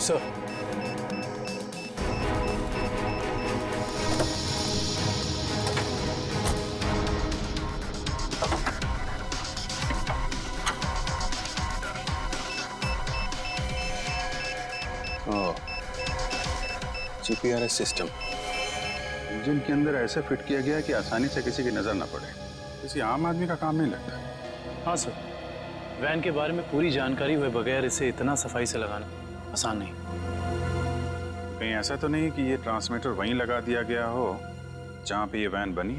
Sir. GPRS system engine के अंदर ऐसे फिट किया गया कि आसानी से किसी की नजर ना पड़े। किसी आम आदमी का काम नहीं लगता है। हाँ सर, वैन के बारे में पूरी जानकारी हुए बगैर इसे इतना सफाई से लगाना आसान नहीं। कहीं ऐसा तो नहीं कि ये ट्रांसमीटर वहीं लगा दिया गया हो जहां पे ये वैन बनी?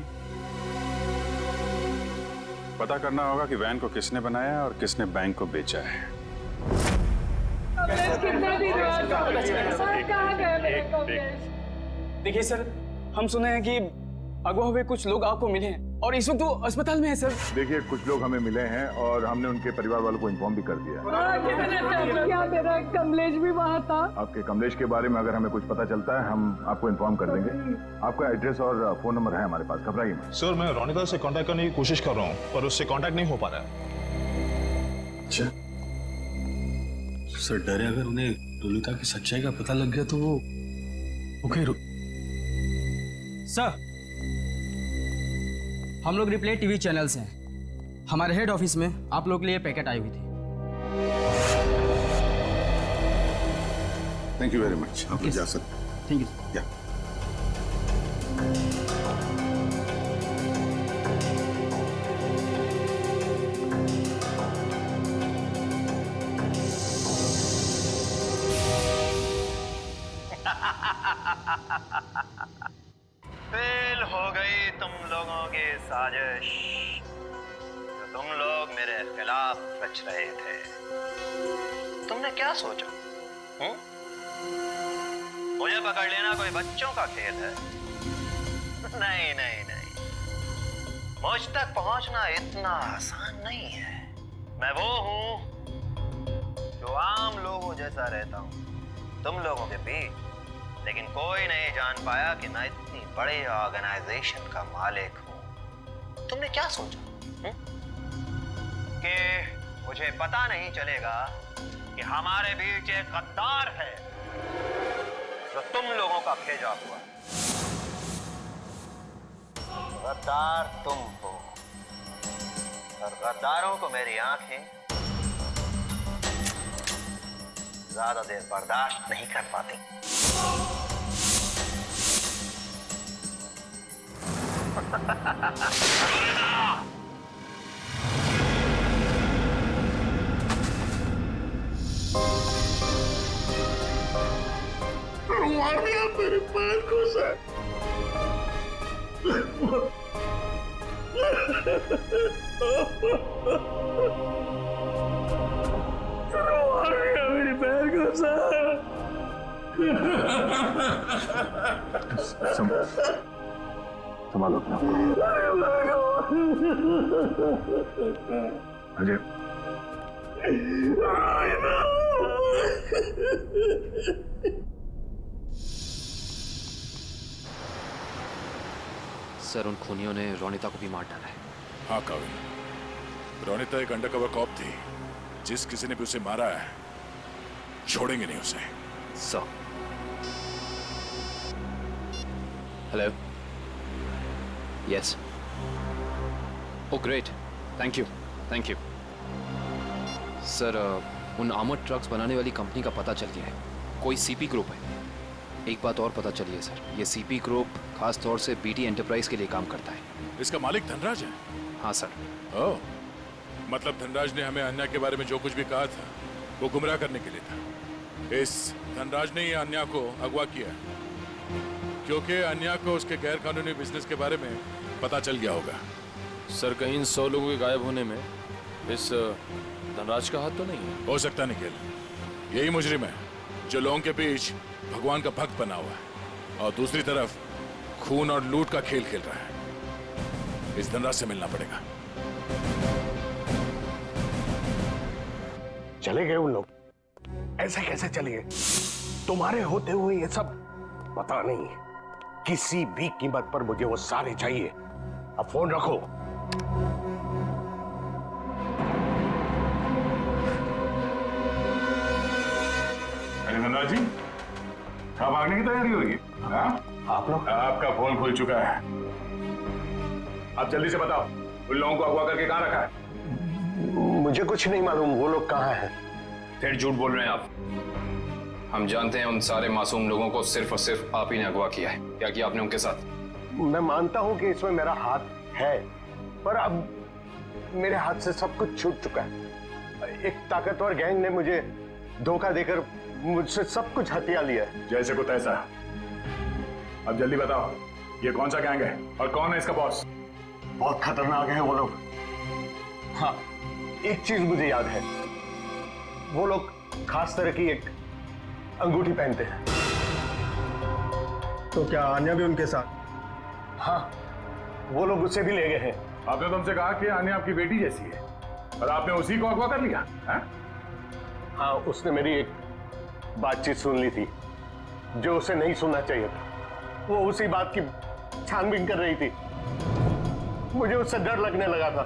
पता करना होगा कि वैन को किसने बनाया और किसने बैंक को बेचा है। देखिए सर, हम सुने हैं कि अगवा हुए कुछ लोग आपको मिले हैं और इस वक्त वो अस्पताल में है सर। देखिए, कुछ लोग हमें मिले हैं और हमने उनके परिवार वालों को इन्फॉर्म भी कर दिया। क्या मेरा कमलेश भी वहाँ था? आपके कमलेश के बारे में अगर हमें कुछ पता चलता है हम आपको इन्फॉर्म कर देंगे। आपका एड्रेस और फोन नंबर है हमारे पास, घबराइए मत। सर, मैं रोनिता से कांटेक्ट करने की कोशिश कर रहा हूँ पर उससे कांटेक्ट नहीं हो पा रहा है। अच्छा सर, डरे अगर उन्हें रोनिता की सच्चाई का पता लग गया तो वो ओके सर, हम लोग रिप्ले टीवी चैनल से हैं। हमारे हेड ऑफिस में आप लोग के लिए पैकेट आई हुई थी। Thank you very much. आप जा सकते हैं। Thank you. या फेल हो गई तुम लोगों की साजिश जो तुम लोग मेरे खिलाफ रच रहे थे। तुमने क्या सोचा? मुझे पकड़ लेना कोई बच्चों का खेल है? नहीं नहीं नहीं, मुझ तक पहुंचना इतना आसान नहीं है। मैं वो हूं जो आम लोगों जैसा रहता हूं तुम लोगों के बीच, लेकिन कोई नहीं जान पाया कि मैं इतनी बड़े ऑर्गेनाइजेशन का मालिक हूं। तुमने क्या सोचा कि मुझे पता नहीं चलेगा कि हमारे बीच एक गद्दार है जो तुम लोगों का भेजा हुआ? गद्दार तुम हो और गद्दारों को मेरी आंखें ज्यादा देर बर्दाश्त नहीं कर पाती। मेरे पैर को सर मेरे पैर को सर संभालो अपना। अजय, सर, उन खूनियों ने रोनिता को भी मार डाला है। हाँ काविल, रोनिता एक अंडरकवर कॉप थी। जिस किसी ने भी उसे मारा है छोड़ेंगे नहीं उसे। Sir, hello, yes, oh great, thank you thank you. Sir, उन आर्मर्ड ट्रक्स बनाने वाली कंपनी का पता चल गया है। कोई सीपी ग्रुप है। एक बात और पता चली है सर, ये सीपी ग्रुप खास तौर से बीटी एंटरप्राइज के लिए काम करता है। इसका मालिक धनराज है? हाँ सर। ओह, मतलब धनराज ने हमें अन्या के बारे में जो कुछ भी कहा था वो गुमराह करने के लिए था। इस धनराज ने ही अन्या को अगवा किया क्योंकि अन्या को उसके गैर कानूनी बिजनेस के बारे में पता चल गया होगा। सर, कहीं इन 100 लोगों के गायब होने में इस धनराज का हाथ तो नहीं है? हो सकता निखिल, यही मुजरिम है जो लोगों के बीच भगवान का भक्त बना हुआ है और दूसरी तरफ खून और लूट का खेल खेल रहा है। इस धनराज से मिलना पड़ेगा। चले गए उन लोग? ऐसे कैसे चले गए? तुम्हारे होते हुए ये सब? पता नहीं, किसी भी कीमत पर मुझे वो सारे चाहिए। अब फोन रखो। अरे धनराज जी, कहाँ भागने की तैयारी होगी? आप लोग? आपका फोन खुल चुका है। आप जल्दी से बताओ, उन लोगों को अगवा करके कहाँ रखा है? मुझे कुछ नहीं मालूम वो लोग कहाँ हैं। फिर झूठ बोल रहे हैं आप। हम जानते हैं उन सारे मासूम लोगों को सिर्फ और सिर्फ आप ही ने अगवा किया है। क्या किया आपने उनके साथ? मैं मानता हूं कि इसमें मेरा हाथ है, पर अब मेरे हाथ से सब कुछ छूट चुका है। एक ताकतवर गैंग ने मुझे धोखा देकर मुझसे सब कुछ हथिया लिया है। जैसे को तैसा। अब जल्दी बताओ, ये कौन सा गैंग है और कौन है इसका बॉस? बहुत खतरनाक है वो लोग। हाँ, एक चीज मुझे याद है, वो लोग खास तरह की एक अंगूठी पहनते हैं। तो क्या आन्या भी उनके साथ? हाँ, वो लोग उसे भी ले गए हैं। आपने तुमसे कहा कि आन्या आपकी बेटी जैसी है और आपने उसी को अगवा कर लिया है? हाँ, उसने मेरी एक बातचीत सुन ली थी जो उसे नहीं सुनना चाहिए था। वो उसी बात की छानबीन कर रही थी। मुझे उससे डर लगने लगा था,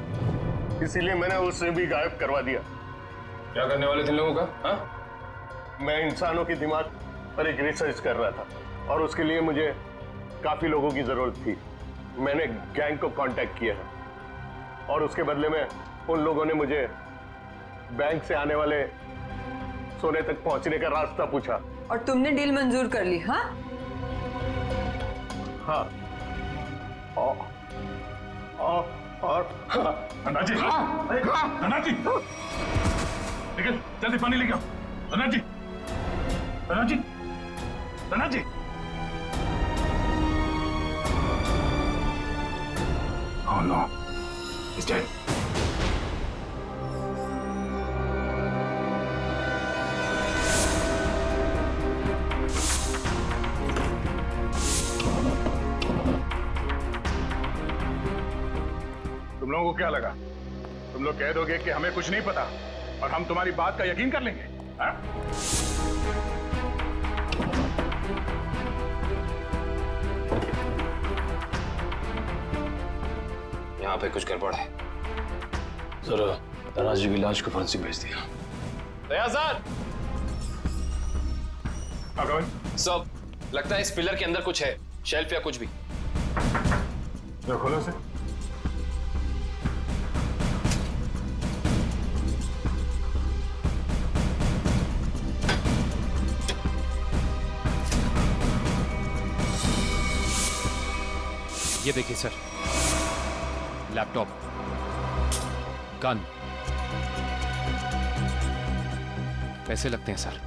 इसीलिए मैंने उसे भी गायब करवा दिया। क्या करने वाले थे लोगों का? हाँ? मैं इंसानों के दिमाग पर एक रिसर्च कर रहा था और उसके लिए मुझे काफी लोगों की जरूरत थी। मैंने गैंग को कांटेक्ट किया है और उसके बदले में उन लोगों ने मुझे बैंक से आने वाले सोने तक पहुंचने का रास्ता पूछा। और तुमने डील मंजूर कर ली? हाँ हाँ, और धनराज जी, धनराज जी, निकल, जल्दी पानी लेके आओ। धनराज जी, धनराज जी, धनराज जी। Oh no, he's dead. तुम लोगों को क्या लगा? तुम लोग कह दोगे कि हमें कुछ नहीं पता और हम तुम्हारी बात का यकीन कर लेंगे? हाँ? यहाँ पे कुछ गड़बड़ है। जरा धनराज जी की लाश को फांसी भेज दिया। दया सर, सब लगता है इस पिलर के अंदर कुछ है, शेल्फ या कुछ भी। जो खोलो से। ये देखिए सर, लैपटॉप, गन, पैसे लगते हैं सर।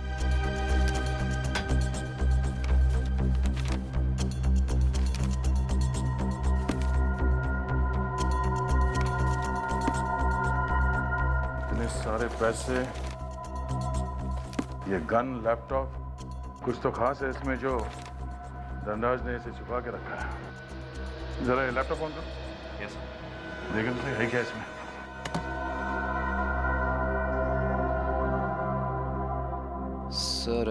इतने सारे पैसे, ये गन, लैपटॉप, कुछ तो खास है इसमें जो धनराज ने इसे छुपा के रखा है। जरा ये लैपटॉप ऑन करो। Yes sir. देखें तो सही है क्या इसमें? सर,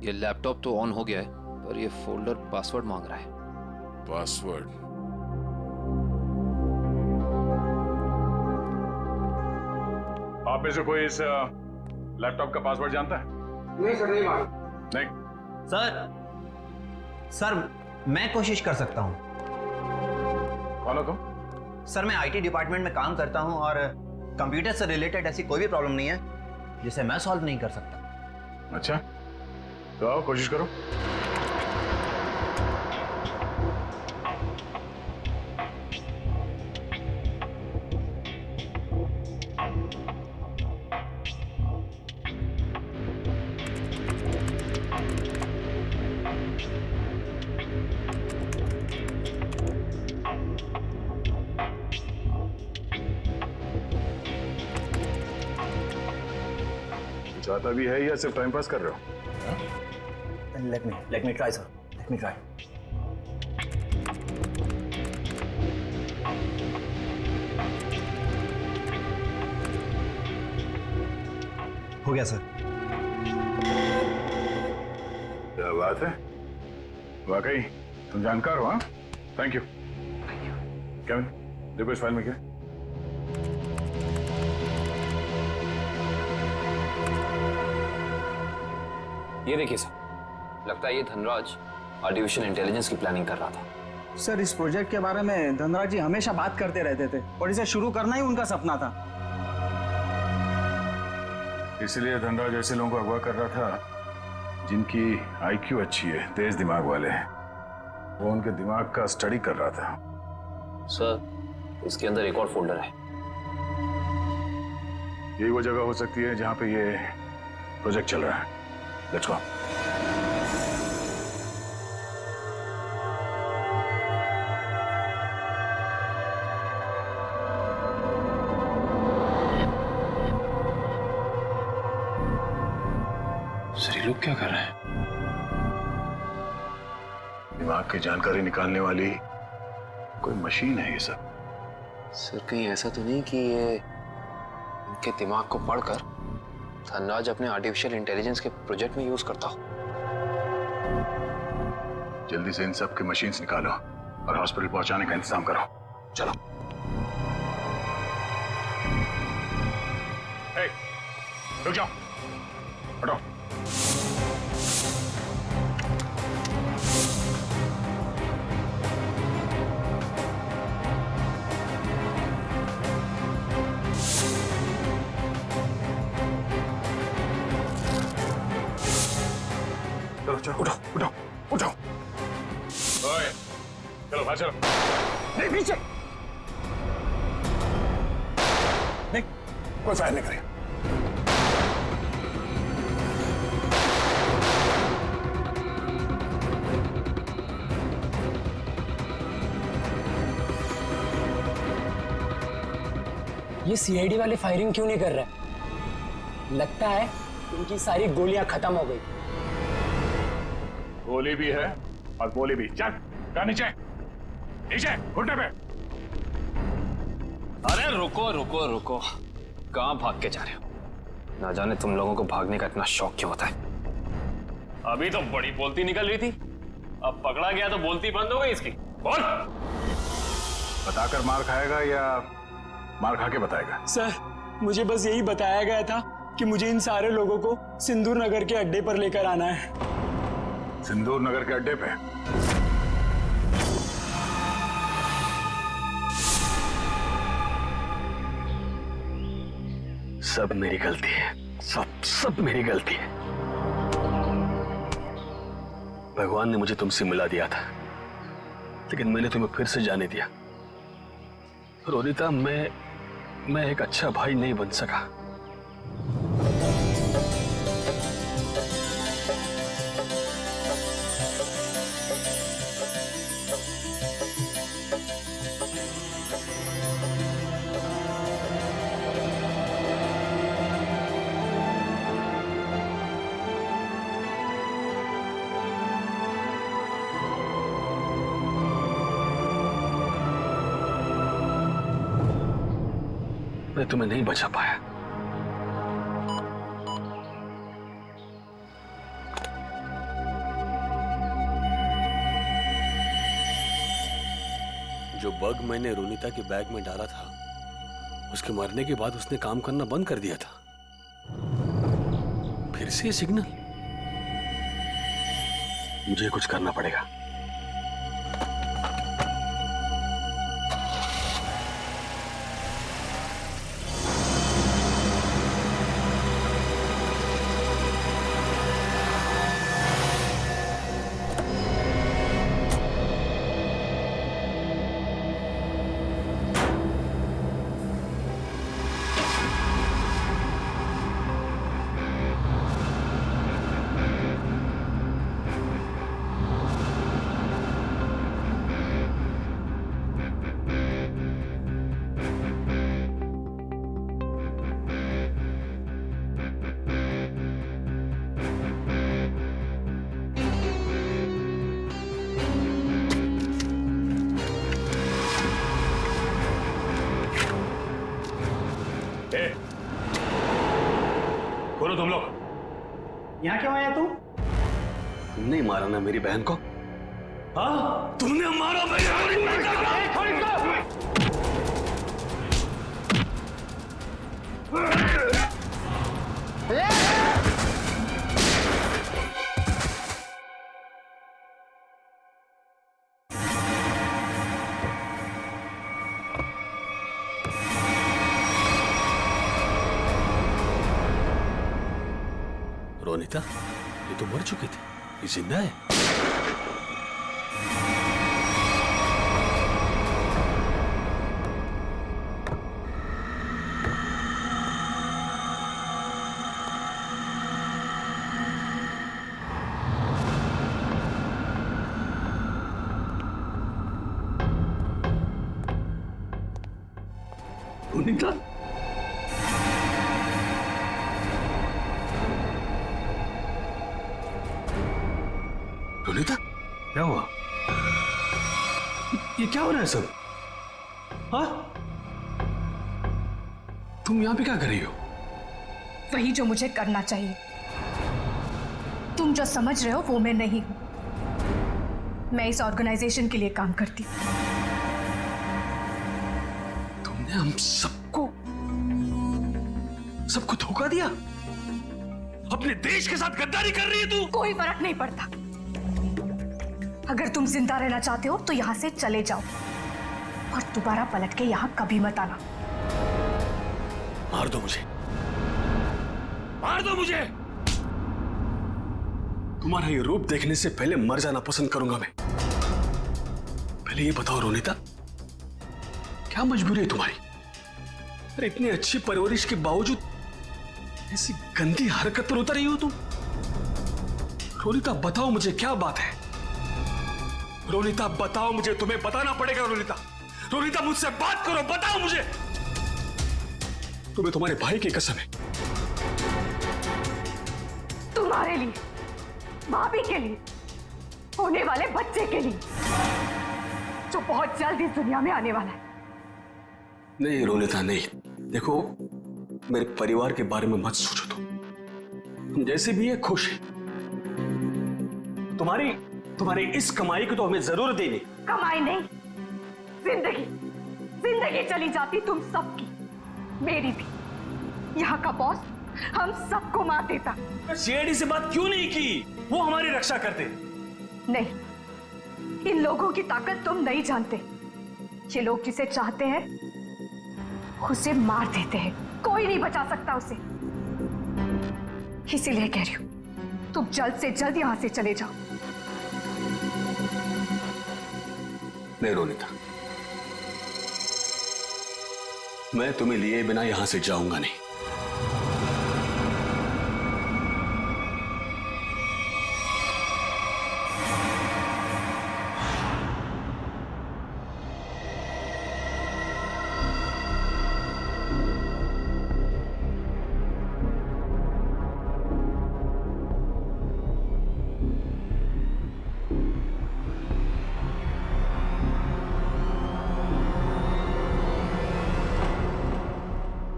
ये लैपटॉप तो ऑन हो गया है, पर ये फोल्डर पासवर्ड मांग रहा है। पासवर्ड? आप में से कोई इस लैपटॉप का पासवर्ड जानता है? नहीं सर, नहीं मालूम। नहीं? सर मैं कोशिश कर सकता हूँ। कौन हो तुम? सर मैं आईटी डिपार्टमेंट में काम करता हूँ और कंप्यूटर से रिलेटेड ऐसी कोई भी प्रॉब्लम नहीं है जिसे मैं सॉल्व नहीं कर सकता। अच्छा, तो आओ कोशिश करो। चाहता भी है या सिर्फ टाइम पास कर रहे हो? Let me try sir, let me try. हो गया सर। क्या बात है, वाकई तुम जानकार हो। हाँ, थैंक यू। केविन, देखो इस फाइल में क्या है? ये देखिए सर, लगता है ये धनराज आर्टिफिशियल इंटेलिजेंस की प्लानिंग कर रहा था। सर, इस प्रोजेक्ट के बारे में धनराज जी हमेशा बात करते रहते थे और इसे शुरू करना ही उनका सपना था। इसलिए धनराज ऐसे लोगों को अगवा कर रहा था जिनकी आईक्यू अच्छी है, तेज दिमाग वाले हैं। वो उनके दिमाग का स्टडी कर रहा था। सर, इसके अंदर एक और फोल्डर है। यही वो जगह हो सकती है जहां पे ये प्रोजेक्ट चल रहा है। Let's go. सर ये लोग क्या कर रहे हैं? दिमाग की जानकारी निकालने वाली कोई मशीन है ये सब। सर कहीं ऐसा तो नहीं कि ये इनके दिमाग को पढ़कर धनराज अपने आर्टिफिशियल इंटेलिजेंस के प्रोजेक्ट में यूज करता हो? जल्दी से इन सब की मशीन्स निकालो और हॉस्पिटल पहुंचाने का इंतजाम करो। चलो। रुक जाओ, हटो। चलो, उठो उठो उठो। ओए, चलो बाहर चलो। नहीं, पीछे नहीं, कोई फायर नहीं करेगा। ये सीआईडी वाले फायरिंग क्यों नहीं कर रहे? लगता है उनकी सारी गोलियां खत्म हो गई। गोली भी है और गोली भी। चल, जा नीचे, नीचे, घुटने पे। अरे रुको रुको रुको, कहाँ भाग के जा रहे हो? ना जाने तुम लोगों को भागने का इतना शौक क्यों होता है। अभी तो बड़ी बोलती निकल रही थी, अब पकड़ा गया तो बोलती बंद हो गई इसकी। बोल। बताकर मार खाएगा या मार खा के बताएगा? सर, मुझे बस यही बताया गया था कि मुझे इन सारे लोगों को सिंदूर नगर के अड्डे पर लेकर आना है। सिंदूर नगर के अड्डे पे? सब मेरी गलती है, सब मेरी गलती है। भगवान ने मुझे तुमसे मिला दिया था, लेकिन मैंने तुम्हें फिर से जाने दिया। रोनिता, मैं एक अच्छा भाई नहीं बन सका। मैं तुम्हें नहीं बचा पाया। जो बग मैंने रोनिता के बैग में डाला था, उसके मरने के बाद उसने काम करना बंद कर दिया था। फिर से ये सिग्नल। मुझे कुछ करना पड़ेगा। बोलो तुम लोग, यहाँ क्यों आया तू? तुमने ही मारा ना मेरी बहन को? हाँ, तुमने मारा मेरी बहन को। रोनिता, ये तो मर चुकी थी, ये जिंदा है। रोनिता, रोनिता, क्या हुआ? ये क्या हो रहा है सब? हाँ? तुम यहां पे क्या कर रही हो? वही जो मुझे करना चाहिए। तुम जो समझ रहे हो वो मैं नहीं हूं। मैं इस ऑर्गेनाइजेशन के लिए काम करती हूँ। तुमने हम सबको धोखा दिया? अपने देश के साथ गद्दारी कर रही है तू? कोई फर्क नहीं पड़ता। अगर तुम जिंदा रहना चाहते हो तो यहां से चले जाओ और दोबारा पलट के यहां कभी मत आना। मार दो मुझे, मार दो मुझे। तुम्हारा ये रूप देखने से पहले मर जाना पसंद करूंगा मैं। पहले ये बताओ रोनिता, क्या मजबूरी है तुम्हारी? अरे इतनी अच्छी परवरिश के बावजूद ऐसी गंदी हरकत पर उतर रही हो तुम? रोनिता बताओ मुझे, क्या बात है? रोनिता बताओ मुझे, तुम्हें बताना पड़ेगा। रोनिता, रोनिता मुझसे बात करो, बताओ मुझे। तुम्हें तुम्हारे भाई की कसम है। तुम्हारे लिए, भाभी के लिए, होने वाले बच्चे के लिए, जो बहुत जल्द इस दुनिया में आने वाला है। नहीं रोनिता, नहीं। देखो, मेरे परिवार के बारे में मत सोचो तुम। जैसे भी है खुश है। तुम्हारी इस कमाई को तो हमें जरूर देनी। कमाई नहीं, जिंदगी, जिंदगी चली जाती तुम सबकी, मेरी भी। यहाँ का बॉस हम सबको मार देता। सीआईडी से बात क्यों नहीं की? वो हमारी रक्षा करते। नहीं, इन लोगों की ताकत तुम नहीं जानते। ये लोग जिसे चाहते हैं उसे मार देते हैं। कोई नहीं बचा सकता उसे। इसीलिए कह रही हूं, तुम जल्द से जल्द यहां से चले जाओ। नहीं रोनिता, मैं तुम्हें लिए बिना यहां से जाऊंगा नहीं।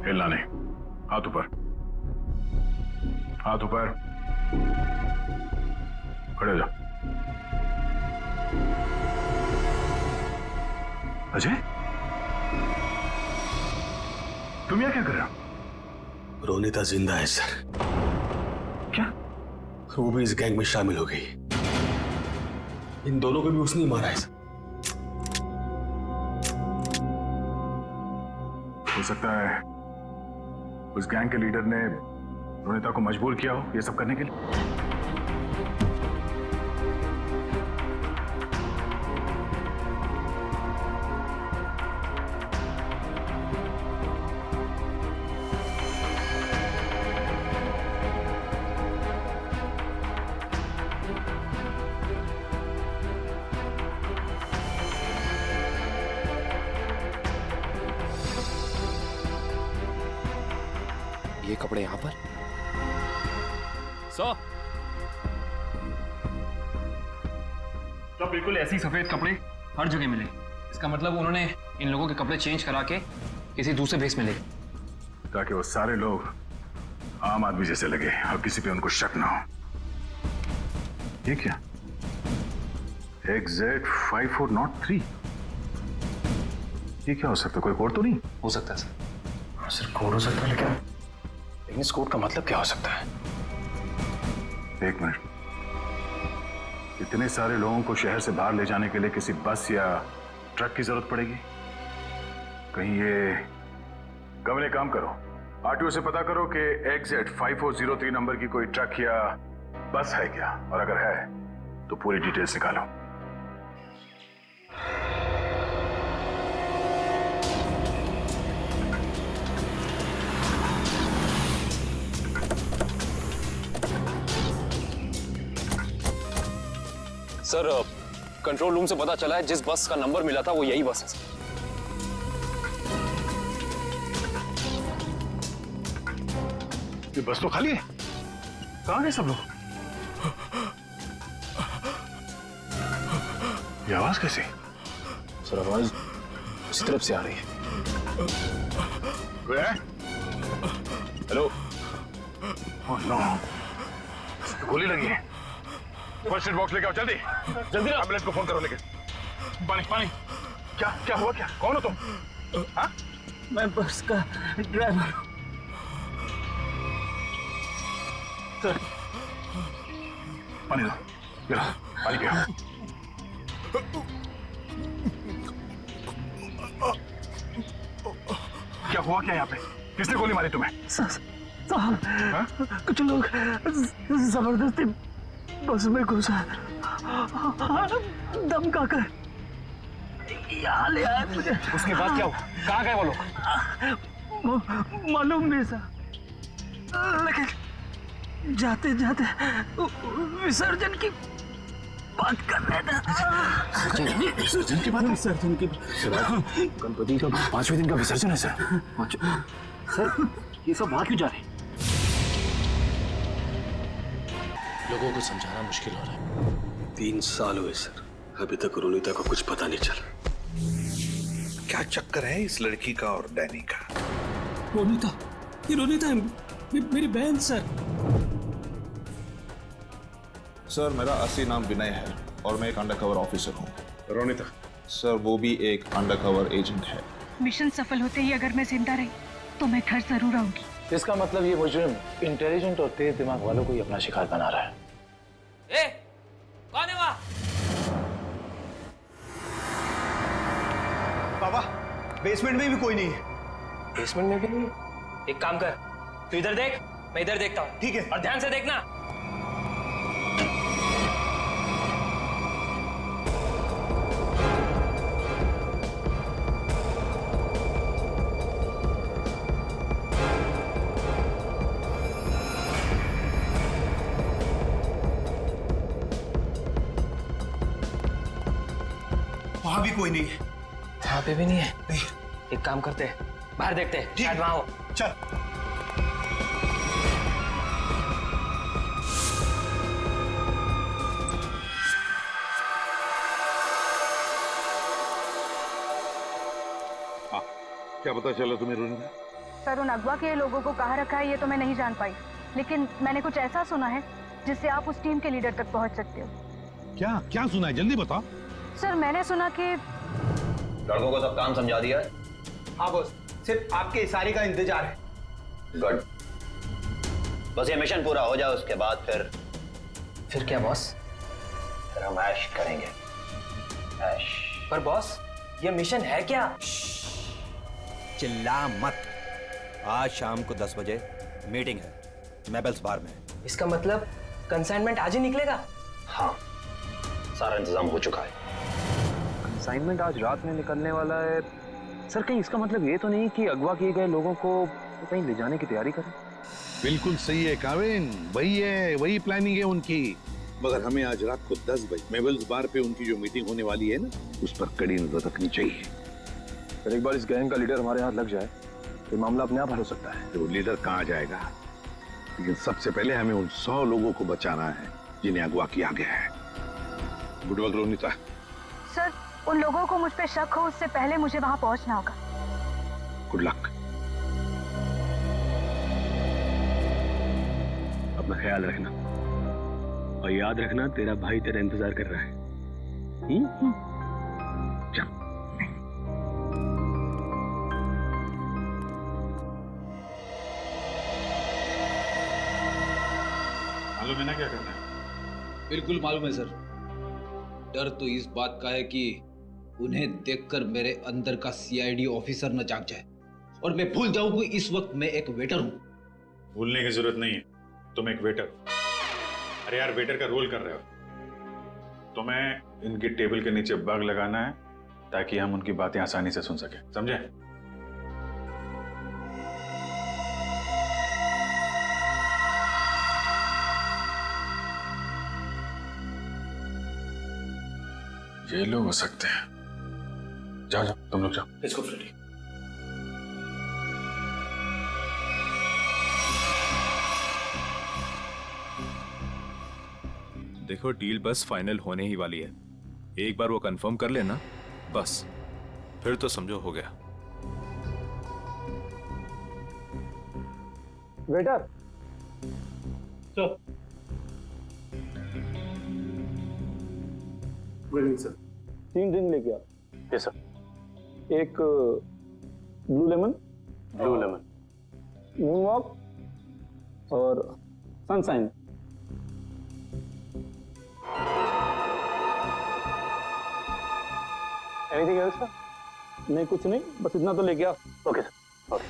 हिलना नहीं। हाथ ऊपर, हाथ ऊपर। खड़े हो जाओ। अजय, तुम यहाँ क्या कर रहे हो? रोनिता जिंदा है सर। क्या? वो भी इस गैंग में शामिल हो गई। इन दोनों को भी उसने ही मारा है सर। हो सकता है उस गैंग के लीडर ने रोनिता को मजबूर किया हो ये सब करने के लिए। ये कपड़े यहां पर तो बिल्कुल ऐसे ही सफेद कपड़े हर जगह मिले। इसका मतलब उन्होंने इन लोगों के कपड़े चेंज करा के किसी दूसरे भेस में ले, ताकि वो सारे लोग आम आदमी जैसे लगे और किसी पे उनको शक ना हो। ये क्या? XZ5403, ये क्या हो सकता है? कोई कोड तो नहीं हो सकता है सर। सिर्फ कोड हो सकता है, लेकिन इस कोड का मतलब क्या हो सकता है? एक मिनट, इतने सारे लोगों को शहर से बाहर ले जाने के लिए किसी बस या ट्रक की जरूरत पड़ेगी? कहीं ये कमरे, काम करो, आरटीओ से पता करो कि XZ5403 नंबर की कोई ट्रक या बस है क्या, और अगर है तो पूरी डिटेल्स निकालो। सर कंट्रोल रूम से पता चला है जिस बस का नंबर मिला था वो यही बस है सर। ये बस तो खाली है, कहां गए सब लोग? ये आवाज कैसी? सर आवाज उसी तरफ से आ रही है। कोई है? हेलो। ओह नो, गोली लगी है। फर्स्ट एड बॉक्स लेके आओ जल्दी जल्दी। एम्बुलेंस को फोन करो लेके। पानी पानी। क्या क्या हुआ? क्या कौन हो तुम? हाँ? मैं बस का ड्राइवर हूं। सर पानी दो, ये लो, पानी पियो। क्या हुआ क्या यहाँ पे? किसने गोली मारी तुम्हें? साहब कुछ लोग जबरदस्ती बस में घुसा धमका कर यहाँ ले आए मुझे। उसके बाद क्या हुआ? कहाँ गए वो लोग? मालूम नहीं सर, लेकिन जाते जाते विसर्जन की बात कर रहे थे। विसर्जन की बात? विसर्जन की गणपति का 5वें दिन का विसर्जन है सर। सर ये सब बात क्यों जा रही? लोगों को समझाना मुश्किल हो रहा है। 3 साल हुए सर, अभी तक रोनिता को कुछ पता नहीं चला। क्या चक्कर है इस लड़की का और डैनी का? रोनिता, ये रोनिता है, मेरी बहन सर। सर मेरा असली नाम विनय है और मैं एक अंडरकवर ऑफिसर हूँ। रोनिता? सर वो भी एक अंडरकवर एजेंट है। मिशन सफल होते ही अगर मैं जिंदा रही तो मैं घर जरूर आऊंगी। इसका मतलब ये मुजरिम इंटेलिजेंट और तेज दिमाग वालों को ही अपना शिकार बना रहा है। ए, कौन है वहाँ? बाबा बेसमेंट में भी कोई नहीं है। बेसमेंट में भी नहीं? एक काम कर, तू इधर देख, मैं इधर देखता हूँ। ठीक है। और ध्यान से देखना। वहां भी कोई नहीं है। वहां पे भी नहीं है? नहीं। एक काम करते हैं, बाहर देखते हैं, शायद वहां हो। चल। क्या पता चला तुम्हें रोनिता? सर उन अगवा के लोगों को कहाँ रखा है ये तो मैं नहीं जान पाई, लेकिन मैंने कुछ ऐसा सुना है जिससे आप उस टीम के लीडर तक पहुंच सकते हो। क्या क्या सुना है? जल्दी बताओ। सर मैंने सुना कि लड़कों को सब काम समझा दिया है। हाँ बॉस, सिर्फ आपके इशारे का इंतजार है। गुड, बस ये मिशन पूरा हो जाए उसके बाद फिर क्या बॉस? फिर हम ऐश करेंगे। ऐश। पर बॉस ये मिशन है क्या? चिल्ला मत। आज शाम को 10 बजे मीटिंग है मेबल्स बार में। इसका मतलब कंसाइनमेंट आज ही निकलेगा? हाँ, सारा इंतजाम हो चुका है। कंसाइनमेंट आज रात में निकलने वाला है सर। कहीं इसका मतलब ये तो नहीं कि अगवा किए गए लोगों को कहीं ले जाने की तैयारी करें? बिल्कुल सही है काविन, वही है, वही प्लानिंग है उनकी। मगर हमें आज रात को 10 बजे मेबल्स बार पे उनकी जो मीटिंग होने वाली है ना, उस पर कड़ी नजर रखनी चाहिए। फिर एक बार इस गैंग का लीडर हमारे हाथ लग जाए तो मामला अपने आप हल हो सकता है। तो लीडर कहाँ जाएगा, लेकिन सबसे पहले हमें उन 100 लोगों को बचाना है जिन्हें अगवा किया गया है। Good work Ronita. सर उन लोगों को मुझ पे शक हो उससे पहले मुझे वहां पहुंचना होगा। Good luck. अपना ख्याल रखना और याद रखना तेरा भाई तेरा इंतजार कर रहा है। चल। मालूम है ना क्या करना है? बिल्कुल मालूम है सर। डर तो इस बात का है कि उन्हें देखकर मेरे अंदर का सीआईडी ऑफिसर न जाग जाए और मैं भूल जाऊं कि इस वक्त मैं एक वेटर हूं। भूलने की जरूरत नहीं है, तुम एक वेटर हो। अरे यार, वेटर का रोल कर रहे हो। तुम्हें इनकी टेबल के नीचे बग लगाना है ताकि हम उनकी बातें आसानी से सुन सके, समझे? ये लोग हो सकते हैं। जाओ जाओ, तुम लोग जाओ। Let's go Freddie. देखो, डील बस फाइनल होने ही वाली है। एक बार वो कंफर्म कर लेना, बस फिर तो समझो हो गया। Waiter, sir. Good evening sir. 3 drink लेके आओ। Yes sir. एक ब्लू लेमन, मून वॉक और सनशाइन। Anything else sir? नहीं, कुछ नहीं, बस इतना तो लेके आओ। Okay sir, okay.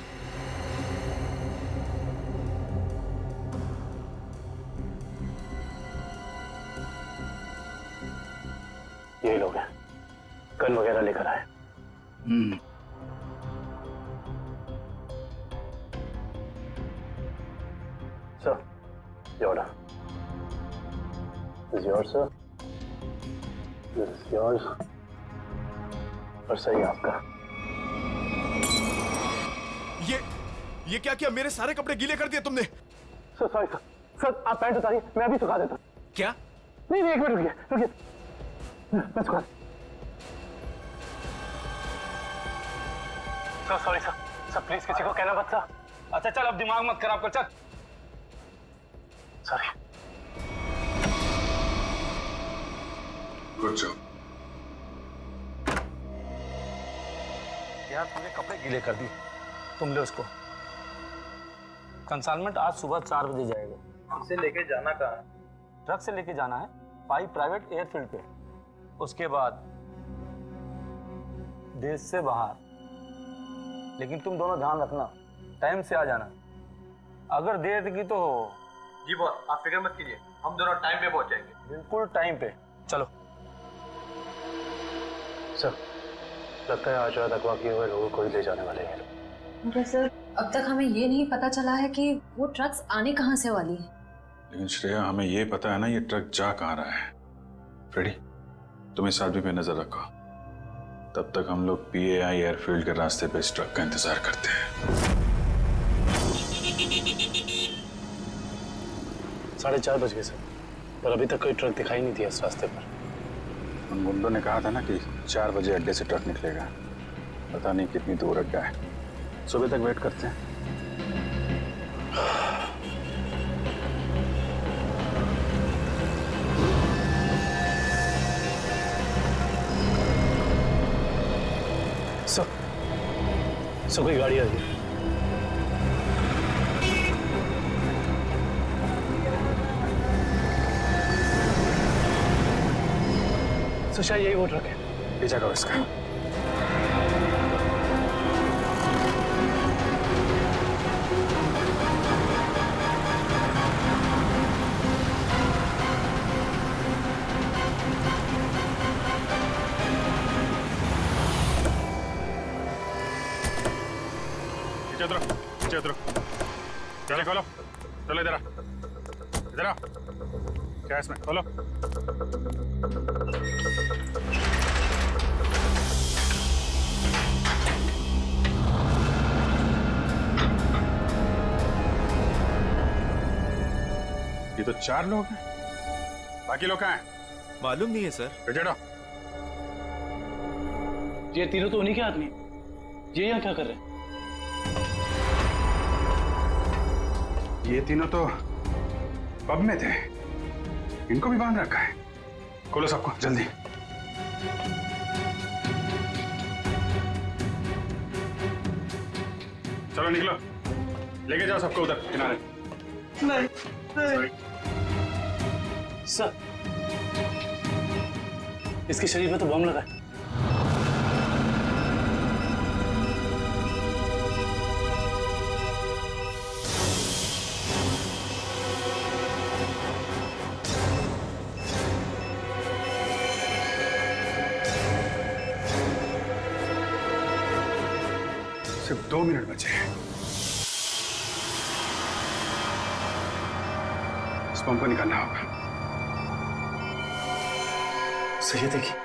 यही लोग हैं, गन वगैरह लेकर आए। सर, ये order. This is yours, sir. This is yours. और सही आपका। ये क्या किया? मेरे सारे कपड़े गीले कर दिए तुमने। Sir sorry sir. सर आप पैंट उतारिए, मैं अभी सुखा देता हूँ। क्या? नहीं नहीं, एक मिनट रुकिए रुकिए, मैं सुखा। Sir sorry sir. Sir please किसी को कहना मत सर। अच्छा चल, अब दिमाग मत खराब कर, चल। सॉरी। Good job. यार तुमने कपड़े गीले कर दिए। तुम ले उसको। कंसाइनमेंट आज सुबह 4 बजे जाएगा। इसे लेके जाना कहाँ है? ट्रक से लेके जाना है पाई प्राइवेट एयरफील्ड पे। उसके बाद देश से बाहर। लेकिन तुम दोनों ध्यान रखना, टाइम से आ जाना। अगर देर की तो जी बॉस, आप फिक्र मत कीजिए, हम दोनों टाइम पे पहुंचेंगे। बिल्कुल टाइम पे। चलो। सर लगता है आज रात अगवा किए हुए लोगों को ही ले जाने वाले हैं। मगर सर, अब तक हमें ये नहीं पता चला है कि वो ट्रक्स आने कहाँ से वाली है। लेकिन श्रेया, हमें ये पता है ना ये ट्रक जा कहाँ रहा है। फ्रेडी, तुम इस आदमी पे नजर रखो। तब तक हम लोग PAI एयरफील्ड के रास्ते पे इस ट्रक का इंतजार करते हैं। 4:30 बज गए सर, पर अभी तक कोई ट्रक दिखाई नहीं दिया इस रास्ते पर। उन गुंडों ने कहा था ना कि 4 बजे अड्डे से ट्रक निकलेगा। पता नहीं कितनी दूर अड्डा है। सुबह तक वेट करते हैं। सर कोई गाड़ी आ गई। सर शायद यही वो ट्रक है। पीछा करो इसका। पीछे उतरो। चलो खोलो, चलो इधर आ, इधर आ। क्या इसमें? खोलो। ये तो 4 लोग हैं, बाकी लोग कहाँ हैं? मालूम नहीं है सर। बेटा, ये तीनों तो उन्हीं के आदमी। ये यहाँ क्या कर रहे हैं? ये तीनों तो पब में थे, इनको भी बांध रखा है। खोलो सबको जल्दी। चलो निकलो, लेके जाओ सबको उधर किनारे। नहीं। सर इसके शरीर में तो बम लगा है। सिर्फ 2 मिनट बचे हैं। इस बम को निकालना होगा। सही देखिए,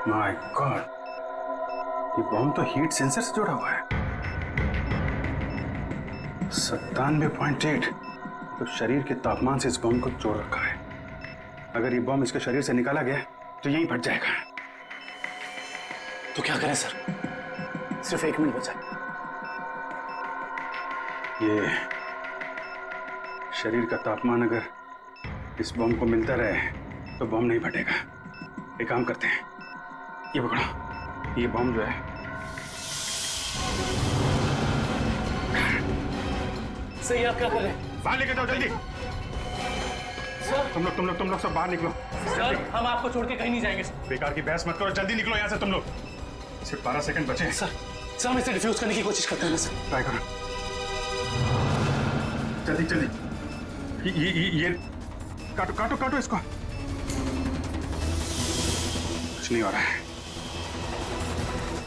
माय गॉड, ये बम तो हीट सेंसर से जुड़ा हुआ है। 97.8 तो शरीर के तापमान से इस बम को जोड़ रखा है। अगर ये बम इसके शरीर से निकाला गया तो यहीं फट जाएगा। तो क्या करें सर? सिर्फ 1 मिनट बचा। ये शरीर का तापमान अगर इस बम को मिलता रहे तो बम नहीं फटेगा। एक काम करते हैं, ये पकड़ो, ये बम जो है सही, आप क्या कर रहे हैं? बाहर लेके जाओ जल्दी। सर तुम लोग सब बाहर निकलो। सर, हम आपको छोड़ के कहीं नहीं जाएंगे। बेकार की बहस मत करो, जल्दी निकलो यहाँ से तुम लोग। सिर्फ 12 सेकंड बचे हैं। सर हम इसे डिफ्यूज करने की कोशिश करते हैं सर। ट्राई करो, जल्दी। ये काटो इसको। कुछ नहीं हो रहा है,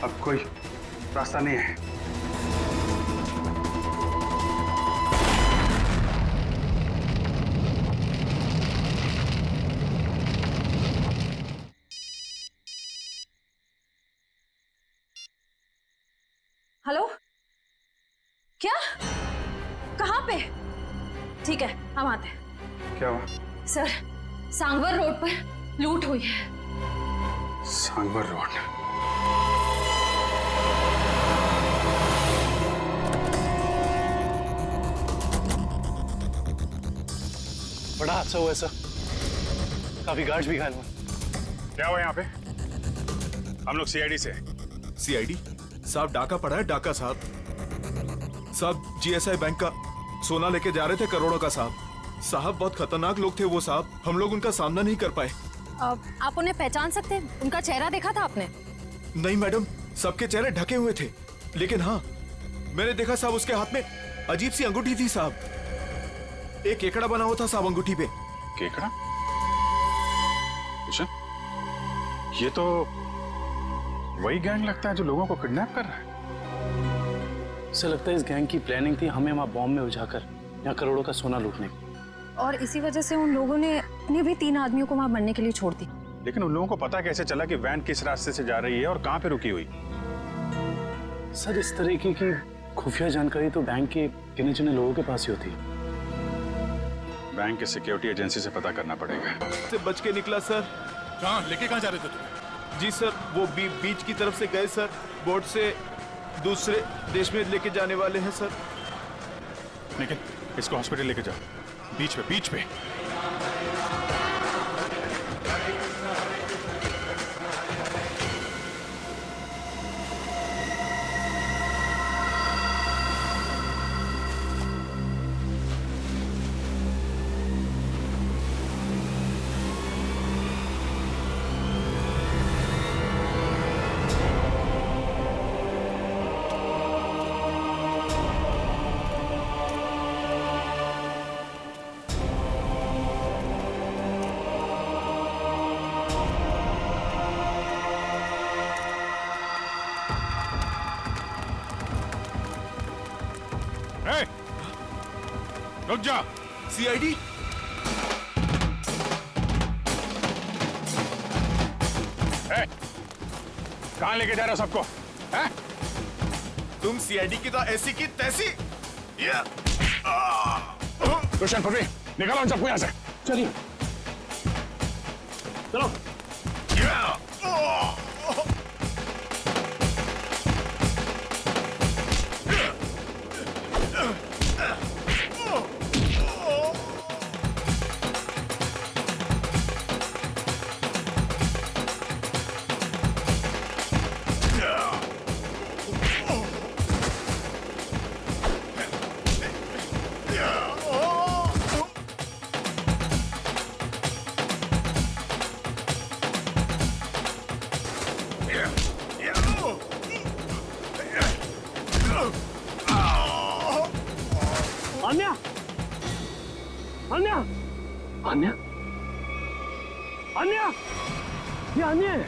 अब कोई रास्ता नहीं है। हेलो, क्या? कहाँ पे? ठीक है, हम आते हैं। क्या हुआ? सर, सांगवर रोड पर लूट हुई है। सांगवर रोड? बड़ा हादसा हुआ है सर, काफी गार्ड्स भी घायल हुए। क्या हुआ यहाँ पे? हम लोग सीआईडी से। सीआईडी साहब, डाका पड़ा है, डाका साहब जीएसआई बैंक का सोना लेके जा रहे थे, करोड़ों का साहब बहुत खतरनाक लोग थे वो साहब, हम लोग उनका सामना नहीं कर पाए। आप उन्हें पहचान सकते हैं? उनका चेहरा देखा था आपने? नहीं मैडम, सबके चेहरे ढके हुए थे, लेकिन हाँ मैंने देखा साहब उसके हाथ में अजीब सी अंगूठी थी साहब, एक केकड़ा बना हुआ था साहब अंगूठी पे। केकड़ा? अच्छा, ये तो वही गैंग लगता है जो लोगों को किडनैप कर रहा है। उसे लगता है इस गैंग की प्लानिंग थी हमें वहां बॉम्ब में उलझाकर यहाँ करोड़ों का सोना लूटने की, और इसी वजह से उन लोगों ने उन्हें भी 3 आदमियों को वहां मरने के लिए छोड़ दी। लेकिन उन लोगों को पता कैसे चला कि वैन किस रास्ते से जा रही है और कहाँ पे रुकी हुई? सर, इस तरीके की खुफिया जानकारी तो बैंक के गिने चुने लोगों के पास ही होती है। बैंक के सिक्योरिटी एजेंसी से पता करना पड़ेगा। से बच के निकला सर। कहाँ लेके कहाँ जा रहे थे तुम? जी सर, वो बीच की तरफ से गए सर, बोट से दूसरे देश में लेके जाने वाले हैं सर। लेकिन इसको हॉस्पिटल लेके जाओ, बीच पे। रुक जा। सीआईडी? कहाँ लेके जा रहे हो सबको? तुम सीआईडी की तो ऐसी की तैसी। रोशन, पृथ्वी, निकालो इन सबको यहाँ से। चलिए, चलो। अन्या, अन्या, अन्या, अन्या, ये अन्या है।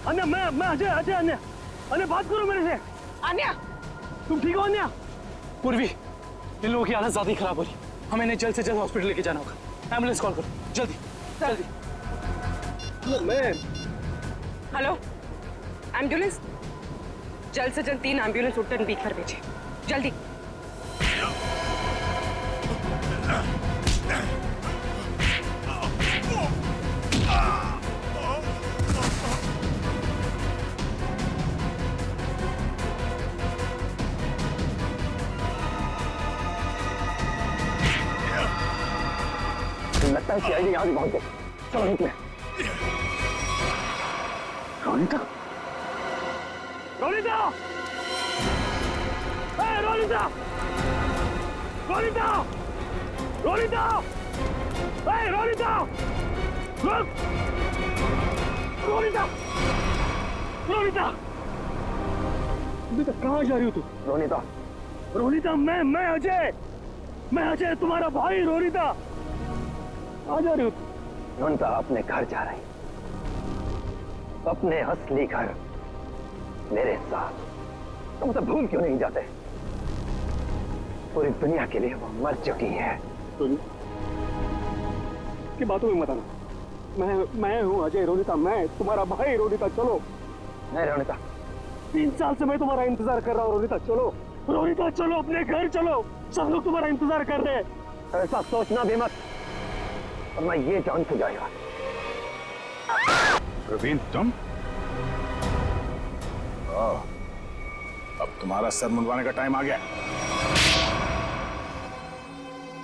अन्या, मैं अजय, अन्या, अरे बात करो मेरे से। अन्या, तुम ठीक हो अन्या? पूर्वी, इन लोगों की हालत ज्यादा ही खराब हो रही, हमें इन्हें जल्द से जल्द हॉस्पिटल लेके जाना होगा। एम्बुलेंस कॉल करो जल्दी जल्दी। मैं हेलो, एम्बुलेंस, जल्द से जल्द 3 एम्बुलेंस उड़न बीच पर भेजे, जल्दी। लगता है सीआईडी यहाँ भी पहुंच गई। चलो निकले। रोनिता, रोनिता, रोनिता, रोनिता, रोनिता, रोनिता, रुक, रोनिता, रोनिता, बेटा कहाँ जा रही हो तू? रोनिता, रोनिता, मैं अजय तुम्हारा भाई। रोनिता आ जा रही हो? रोनिता अपने घर जा रही, अपने असली घर, मेरे साथ। तुम तो भूल क्यों नहीं जाते? पूरी दुनिया के लिए वो मर चुकी है। की बातों में मत आना। मैं हूँ अजय। रोनिता, मैं तुम्हारा भाई। रोनिता चलो। नहीं रोनिता, 3 साल से मैं तुम्हारा इंतजार कर रहा हूँ। रोनिता चलो, रोनिता चलो, अपने घर चलो। सब लोग तुम्हारा इंतजार कर रहे हैं। ऐसा सोचना भी मत, और मैं ये जान से जाएगा। प्रवीण, तुम? अब तुम्हारा सर मुंडवाने का टाइम आ गया।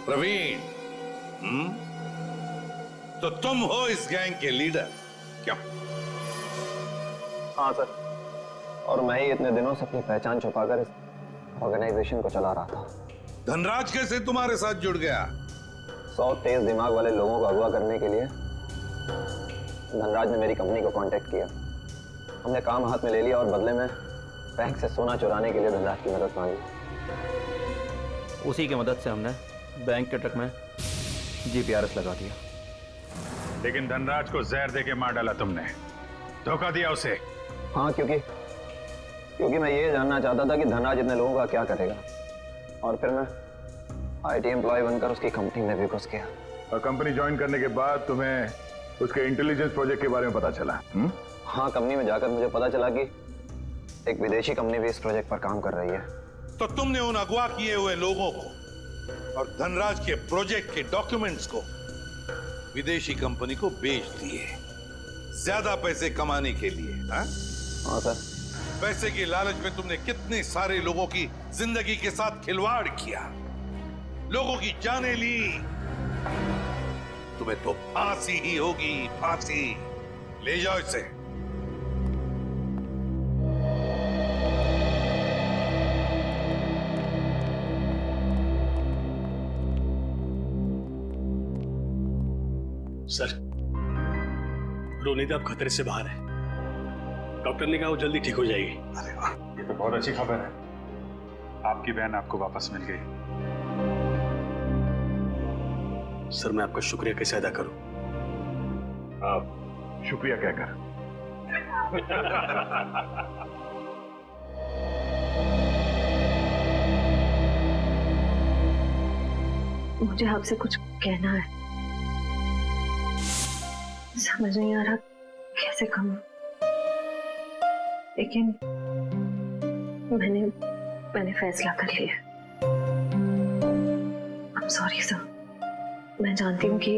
प्रवीण, तो तुम हो इस गैंग के लीडर, क्या? हाँ सर, और मैं ही इतने दिनों से अपनी पहचान छुपाकर इस ऑर्गेनाइजेशन को चला रहा था। धनराज कैसे तुम्हारे साथ जुड़ गया? 100 तेज दिमाग वाले लोगों को अगवा करने के लिए धनराज ने मेरी कंपनी को कांटेक्ट किया। हमने काम हाथ में ले लिया और बदले में बैंक से सोना चुराने के लिए धनराज की मदद मांगी। उसी की मदद से हमने बैंक के ट्रक में जीपीआरएस लगा दिया। लेकिन धनराज को जहर देके मार डाला तुमने, धोखा दिया उसे। हाँ, क्योंकि मैं ये जानना चाहता था कि धनराज इतने लोगों का क्या करेगा, और फिर मैं आईटी एम्प्लॉय बनकर उसकी कंपनी में भी घुस गया। और कंपनी ज्वाइन करने के बाद तुम्हें उसके इंटेलिजेंस प्रोजेक्ट के बारे में पता चला? हाँ, कंपनी में जाकर मुझे पता चला कि एक विदेशी कंपनी भी इस प्रोजेक्ट पर काम कर रही है। तो तुमने उन अगवा किए हुए लोगों को और धनराज के प्रोजेक्ट के डॉक्यूमेंट्स को विदेशी कंपनी को बेच दिए, ज्यादा पैसे कमाने के लिए। हाँ सर। पैसे की लालच में तुमने कितने सारे लोगों की जिंदगी के साथ खिलवाड़ किया, लोगों की जानें ली। तुम्हें तो फांसी ही होगी, फांसी। ले जाओ इसे। सर, रोनिता अब खतरे से बाहर है। डॉक्टर ने कहा वो जल्दी ठीक हो जाएगी। अरे वाह, ये तो बहुत अच्छी खबर है। आपकी बहन आपको वापस मिल गई। सर, मैं आपका शुक्रिया कैसे अदा करूं? आप शुक्रिया क्या कर? मुझे आपसे कुछ कहना है, समझ नहीं आ रहा कैसे कहूं, लेकिन मैंने फैसला कर लिया। I'm sorry सर, मैं जानती हूँ कि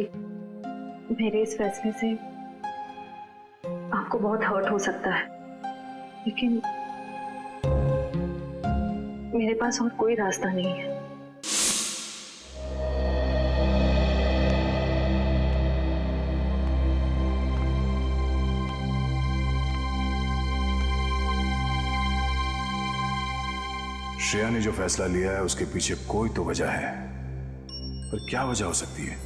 मेरे इस फैसले से आपको बहुत हर्ट हो सकता है, लेकिन मेरे पास और कोई रास्ता नहीं है। श्रेया ने जो फैसला लिया है उसके पीछे कोई तो वजह है, पर क्या वजह हो सकती है?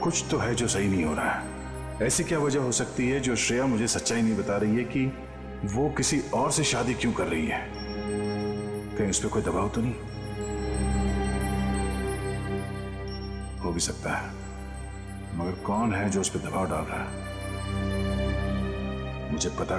कुछ तो है जो सही नहीं हो रहा है। ऐसी क्या वजह हो सकती है जो श्रेया मुझे सच्चाई नहीं बता रही है कि वो किसी और से शादी क्यों कर रही है? कहीं उस पर कोई दबाव तो नहीं? हो भी सकता है, मगर कौन है जो उस पर दबाव डाल रहा है? मुझे पता